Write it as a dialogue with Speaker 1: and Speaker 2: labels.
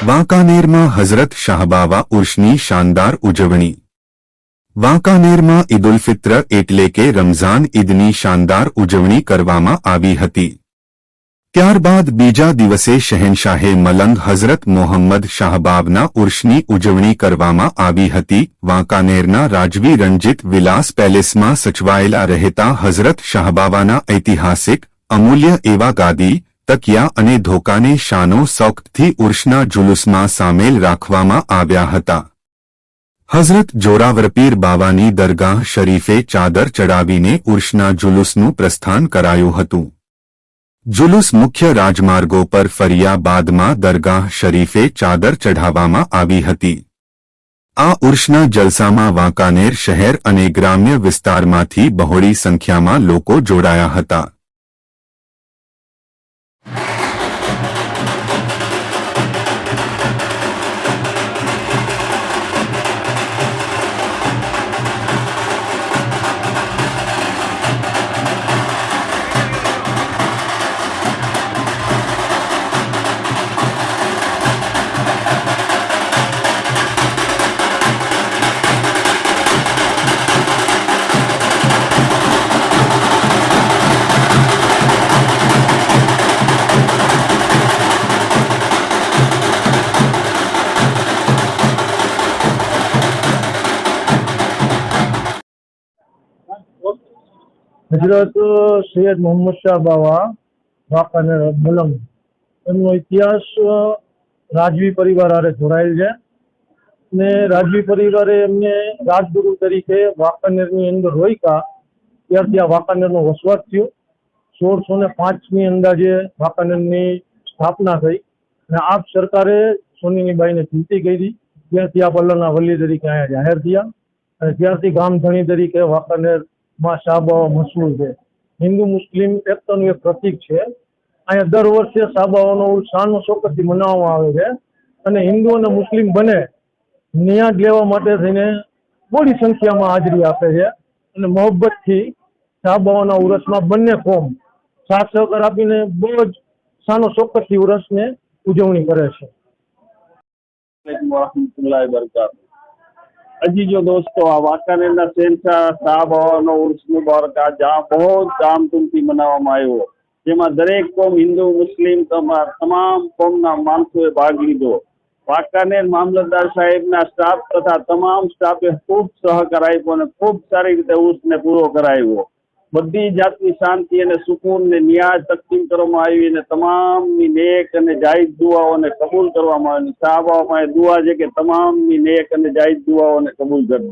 Speaker 1: વાંકાનેરમાં હઝરત શાહબાવા ઉર્ષની શાનદાર ઉજવણી। વાંકાનેરમાં ઈદુલફિત્ર એટલે કે રમઝાન ઈદની શાનદાર ઉજવણી કરવામાં આવી હતી। ત્યારબાદ બીજા દિવસે શહેનશાહે મલંગ હઝરત મોહમ્મદ શાહબાવના ઉર્ષની ઉજવણી કરવામાં આવી હતી। વાંકાનેરના રાજવી રણજીત વિલાસ પેલેસમાં સચવાયેલા રહેતા હઝરત શાહબાવાના ઐતિહાસિક અમૂલ્ય એવા ગાદી તકિયા અને ધોકાને શાનો શૌકથી ઉર્ષના જુલુસમાં સામેલ રાખવામાં આવ્યા હતા। હઝરત જોરાવરપીર બાવાની દરગાહ શરીફે ચાદર ચડાવીને ઉર્ષના જુલુસનું પ્રસ્થાન કરાયું હતું। જુલુસ મુખ્ય રાજમાર્ગો પર ફર્યા બાદમાં દરગાહ શરીફે ચાદર ચઢાવવામાં આવી હતી। આ ઉર્ષના જલસામાં વાંકાનેર શહેર અને ગ્રામ્ય વિસ્તારમાંથી બહોળી સંખ્યામાં લોકો જોડાયા હતા।
Speaker 2: हजरत सैयद मोहम्मद शाह बावा वाकानेर मलंग एमनो इतिहास રાજવી પરિવાર હારે જોડાયેલ છે ને રાજવી પરિવારે એમને રાજગુરુ તરીકે વાંકાનેરની અંદર રોક્યા ત્યારથી આ વાંકાનેરનો વસવાટ થયો। 1605ની અંદાજે વાંકાનેરની સ્થાપના થઈ અને આપ સરકારે સોનીનીબાઈને ચૂંટી કરી, ત્યાંથી આ અલ્લાહના વલી તરીકે અહીંયા જાહેર થયા અને ત્યારથી ગામધણી તરીકે વાંકાનેર માં શાહબાવા મશહૂર છે। હિન્દુ મુસ્લિમ એકતાનું એક પ્રતીક છે। અહીંયા દર વર્ષે શાહબાવાનો ઉર્ષ શાનો શોકતથી મનાવવામાં આવે છે અને હિન્દુ અને મુસ્લિમ બંને નિયાદ લેવા માટે થઈને મોટી સંખ્યામાં હાજરી આપે છે અને મોહબ્બતથી શાહબાવાના ઉર્ષમાં બંને કોમ સાથ સહકાર આપીને બહુ જ શાનો શોકતથી ઉર્ષને ઉજવણી કરે છે।
Speaker 3: अजीजो दोस्तों, वाकानेर शहनशाह शाहबावा उर्स मुबारक जहाँ बहुत धामधूमथी मनाववामां आव्यो, जेमां दरेक कोम हिंदू मुस्लिम तमाम कोमना माणसोए भाग लीधो। वाकानेर मामलतदार साहेबना स्टाफ तथा तमाम स्टाफे खूब सहकार आप्यो अने खूब सारी रीते उर्सने पूरो कराव्यो। बधी जातनी शांति अने सुकून ने न्याय तकसीम करवामां आवी अने तमामनी नेक अने जायज दुआओने कबूल करवामां आवी। शाहबावा पासे दुआ छे के तमामनी नेक अने जायज दुआओने कबूल करे।